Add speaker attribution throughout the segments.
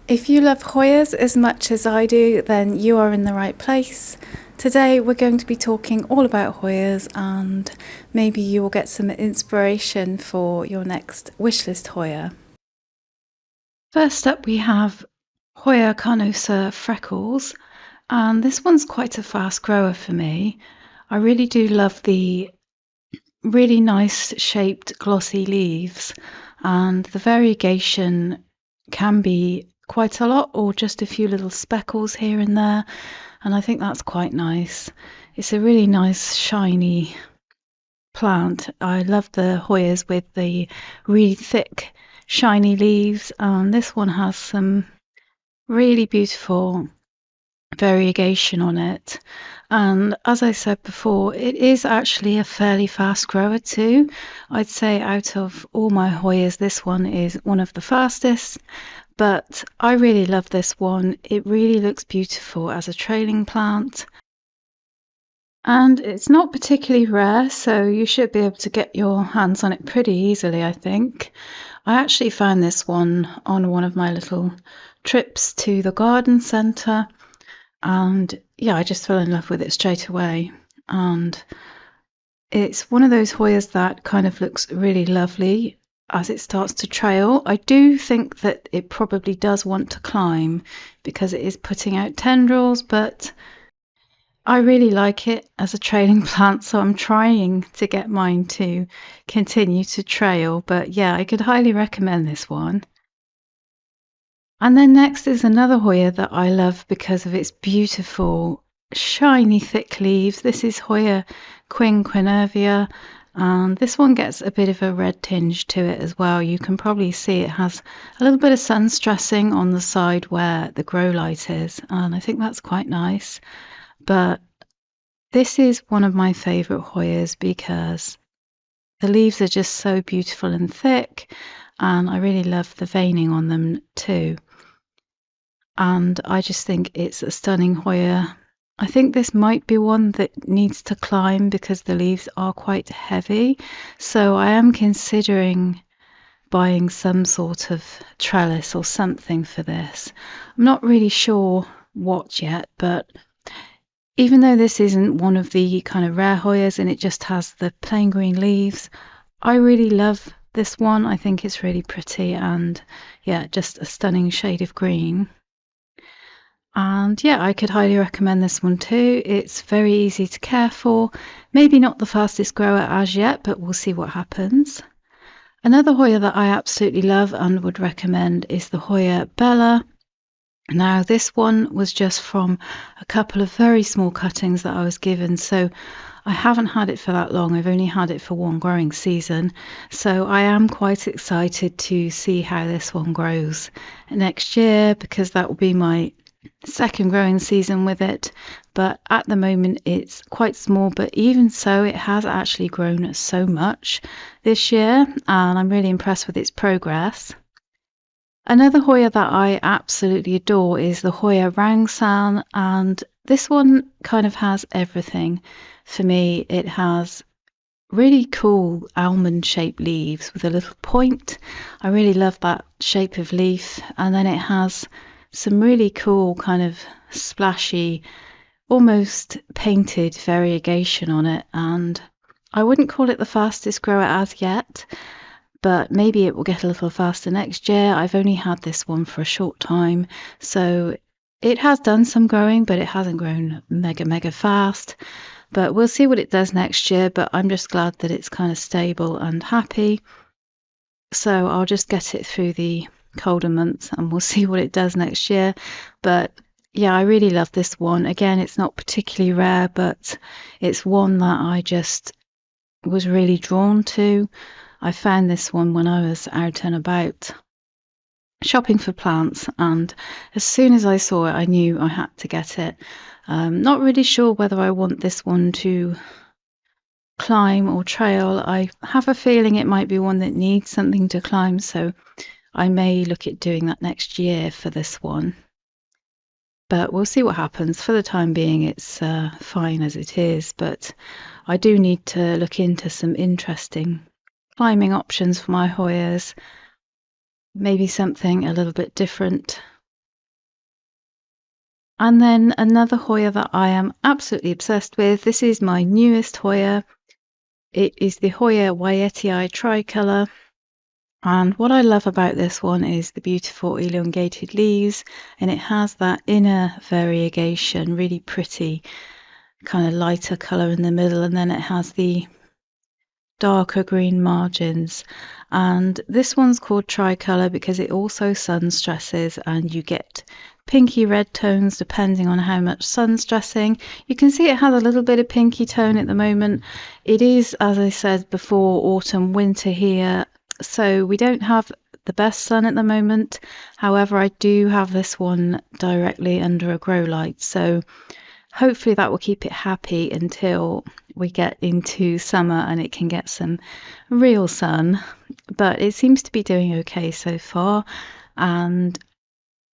Speaker 1: If you love Hoyas as much as I do, then you are in the right place. Today we're going to be talking all about Hoyas, and maybe you will get some inspiration for your next wishlist Hoya. First up we have Hoya carnosa freckles, and this one's quite a fast grower for me. I really do love the really nice shaped glossy leaves, and the variegation can be quite a lot or just a few little speckles here and there, and I think that's quite nice. It's a really nice shiny plant. I love the Hoyas with the really thick shiny leaves, and this one has some really beautiful variegation on it. And as I said before, it is actually a fairly fast grower too. I'd say out of all my Hoyas, this one is one of the fastest, but I really love this one. It really looks beautiful as a trailing plant. And it's not particularly rare, so you should be able to get your hands on it pretty easily, I think. I actually found this one on one of my little trips to the garden centre, and yeah, I just fell in love with it straight away. And it's one of those Hoyas that kind of looks really lovely as it starts to trail. I do think that it probably does want to climb because it is putting out tendrils, but I really like it as a trailing plant, so I'm trying to get mine to continue to trail. But yeah, I could highly recommend this one. And then next is another Hoya that I love because of its beautiful, shiny, thick leaves. This is Hoya quinquinervia, and this one gets a bit of a red tinge to it as well. You can probably see it has a little bit of sun stressing on the side where the grow light is, and I think that's quite nice. But this is one of my favourite Hoyas because the leaves are just so beautiful and thick, and I really love the veining on them too. And I just think it's a stunning Hoya. I think this might be one that needs to climb because the leaves are quite heavy, so I am considering buying some sort of trellis or something for this. I'm not really sure what yet, but even though this isn't one of the kind of rare Hoyas and it just has the plain green leaves, I really love this one. I think it's really pretty, and yeah, just a stunning shade of green. And yeah, I could highly recommend this one too. It's very easy to care for. Maybe not the fastest grower as yet, but we'll see what happens. Another Hoya that I absolutely love and would recommend is the Hoya Bella. Now, this one was just from a couple of very small cuttings that I was given, so I haven't had it for that long. I've only had it for one growing season, so I am quite excited to see how this one grows next year because that will be my second growing season with it. But at the moment it's quite small, but even so it has actually grown so much this year, and I'm really impressed with its progress. Another Hoya that I absolutely adore is the Hoya rangsan, and this one kind of has everything for me. It has really cool almond shaped leaves with a little point. I really love that shape of leaf, and then it has some really cool kind of splashy, almost painted variegation on it, and I wouldn't call it the fastest grower as yet, but maybe it will get a little faster next year. I've only had this one for a short time, so it has done some growing, but it hasn't grown mega fast. But we'll see what it does next year, but I'm just glad that it's kind of stable and happy. So I'll just get it through the colder months and we'll see what it does next year. But yeah, I really love this one. Again, it's not particularly rare, but it's one that I just was really drawn to. I found this one when I was out and about shopping for plants, and as soon as I saw it, I knew I had to get it. Not really sure whether I want this one to climb or trail. I have a feeling it might be one that needs something to climb, so I may look at doing that next year for this one. But we'll see what happens. For the time being, it's fine as it is, but I do need to look into some interesting climbing options for my Hoyas. Maybe something a little bit different And then another Hoya that I am absolutely obsessed with. This is my newest Hoya. It is the Hoya Wyetii tricolor. And what I love about this one is the beautiful elongated leaves, and it has that inner variegation, really pretty kind of lighter color in the middle, and then it has the darker green margins. And this one's called tricolor because it also sun stresses, and you get pinky red tones depending on how much sun stressing. You can see it has a little bit of pinky tone at the moment. It is, as I said before, autumn winter here, so we don't have the best sun at the moment. However, I do have this one directly under a grow light, so hopefully that will keep it happy until we get into summer and it can get some real sun. But it seems to be doing okay so far, and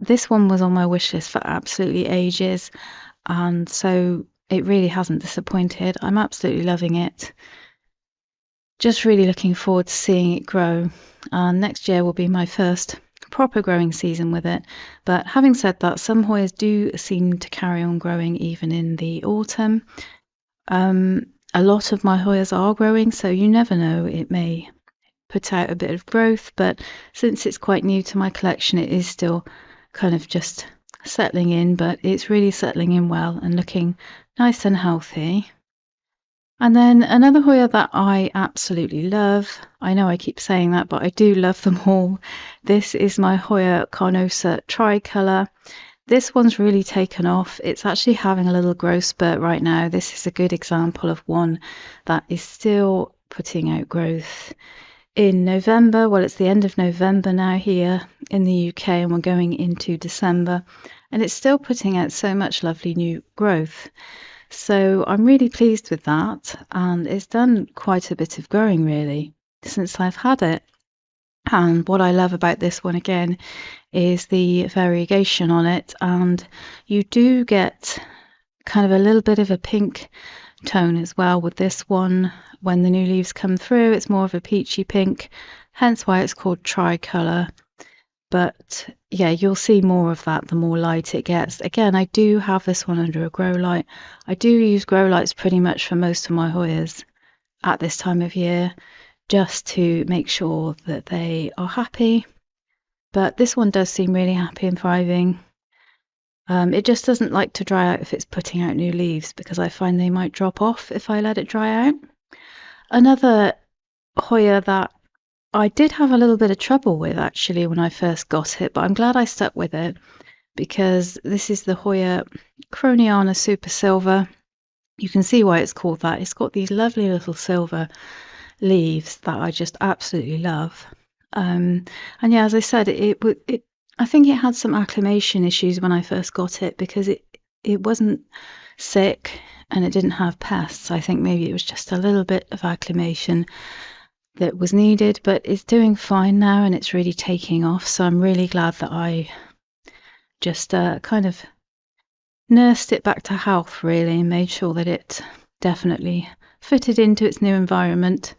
Speaker 1: this one was on my wish list for absolutely ages, and so it really hasn't disappointed. I'm absolutely loving it. Just really looking forward to seeing it grow. Next year will be my first proper growing season with it. But having said that, some Hoyas do seem to carry on growing even in the autumn. A lot of my Hoyas are growing, so you never know, it may put out a bit of growth, but since it's quite new to my collection, it is still kind of just settling in, but it's really settling in well and looking nice and healthy. And then another Hoya that I absolutely love, I know I keep saying that, but I do love them all. This is my Hoya carnosa tricolor. This one's really taken off. It's actually having a little growth spurt right now. This is a good example of one that is still putting out growth. In November, well, it's the end of November now here in the UK, and we're going into December, and it's still putting out so much lovely new growth. So I'm really pleased with that, and it's done quite a bit of growing really since I've had it. And what I love about this one again is the variegation on it, and you do get kind of a little bit of a pink tone as well with this one. When the new leaves come through, it's more of a peachy pink, hence why it's called tricolor. But yeah, you'll see more of that the more light it gets. Again, I do have this one under a grow light. I do use grow lights pretty much for most of my Hoyas at this time of year, just to make sure that they are happy. But this one does seem really happy and thriving. It just doesn't like to dry out if it's putting out new leaves, because I find they might drop off if I let it dry out. Another Hoya that I did have a little bit of trouble with actually when I first got it, but I'm glad I stuck with it, because this is the Hoya krohniana super silver. You can see why it's called that. It's got these lovely little silver leaves that I just absolutely love. And yeah, as I said, I think it had some acclimation issues when I first got it, because it wasn't sick and it didn't have pests. I think maybe it was just a little bit of acclimation that was needed, but it's doing fine now and it's really taking off. So I'm really glad that I just kind of nursed it back to health really, and made sure that it definitely fitted into its new environment.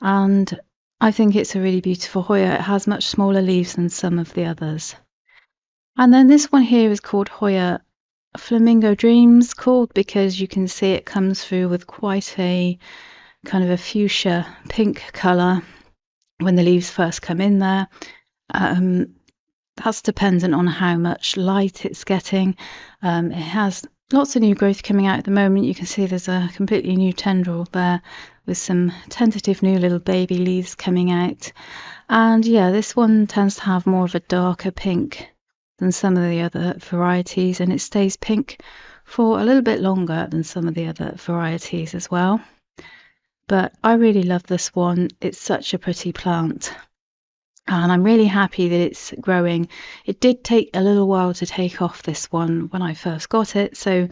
Speaker 1: And I think it's a really beautiful Hoya. It has much smaller leaves than some of the others. And then this one here is called Hoya Flamingo Dreams, called because you can see it comes through with quite a kind of a fuchsia pink colour when the leaves first come in there. That's dependent on how much light it's getting. It has lots of new growth coming out at the moment. You can see there's a completely new tendril there with some tentative new little baby leaves coming out. And yeah, this one tends to have more of a darker pink than some of the other varieties, and it stays pink for a little bit longer than some of the other varieties as well. But I really love this one. It's such a pretty plant, and I'm really happy that it's growing. It did take a little while to take off, this one, when I first got it, so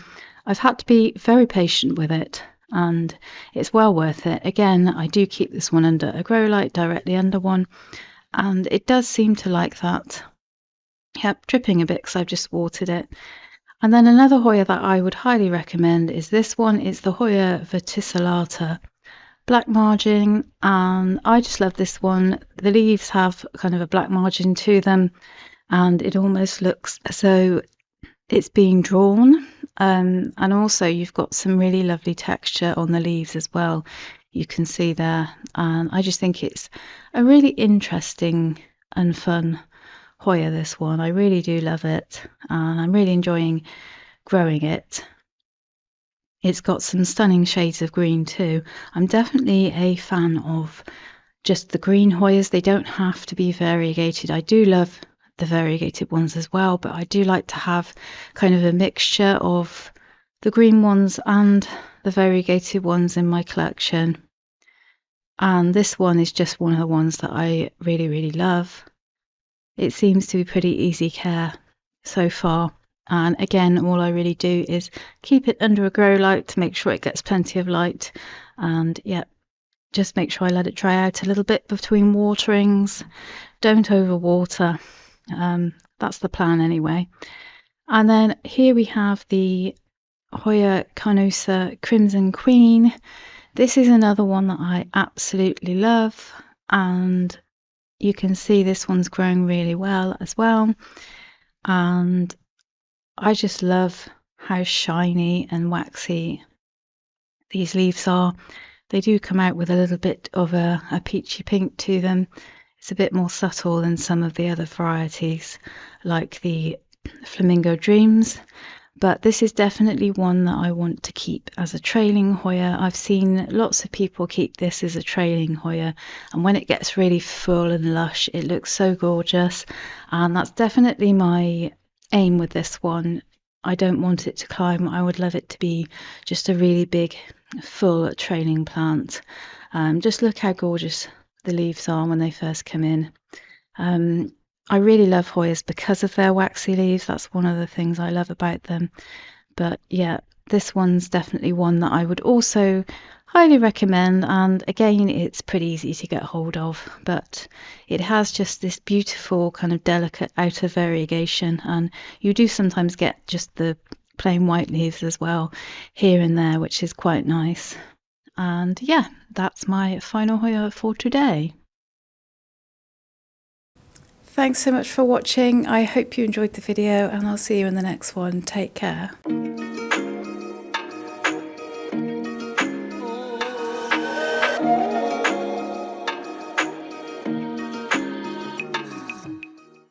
Speaker 1: I've had to be very patient with it, and it's well worth it. Again, I do keep this one under a grow light, directly under one, and it does seem to like that. Yep, dripping a bit because I've just watered it. And then another Hoya that I would highly recommend is this one. It's the Hoya verticillata black margin, and I just love this one. The leaves have kind of a black margin to them, and it almost looks as though it's being drawn, and also you've got some really lovely texture on the leaves as well. You can see there, and I just think it's a really interesting and fun Hoya, this one. I really do love it, and I'm really enjoying growing it. It's got some stunning shades of green too. I'm definitely a fan of just the green Hoyas. They don't have to be variegated. I do love the variegated ones as well, but I do like to have kind of a mixture of the green ones and the variegated ones in my collection. And this one is just one of the ones that I really, really love. It seems to be pretty easy care so far. And again, all I really do is keep it under a grow light to make sure it gets plenty of light. And yeah, just make sure I let it dry out a little bit between waterings. Don't overwater. That's the plan anyway. And then here we have the Hoya carnosa Crimson Queen. This is another one that I absolutely love, and you can see this one's growing really well as well. And I just love how shiny and waxy these leaves are. They do come out with a little bit of a peachy pink to them. It's a bit more subtle than some of the other varieties, like the Flamingo Dreams. But this is definitely one that I want to keep as a trailing Hoya. I've seen lots of people keep this as a trailing Hoya, and when it gets really full and lush, it looks so gorgeous. And that's definitely my aim with this one. I don't want it to climb. I would love it to be just a really big, full trailing plant. Just look how gorgeous the leaves are when they first come in. I really love Hoyas because of their waxy leaves. That's one of the things I love about them. But yeah, this one's definitely one that I would also highly recommend. And again, it's pretty easy to get hold of, but it has just this beautiful kind of delicate outer variegation. And you do sometimes get just the plain white leaves as well here and there, which is quite nice. And yeah, that's my final Hoya for today. Thanks so much for watching. I hope you enjoyed the video, and I'll see you in the next one. Take care.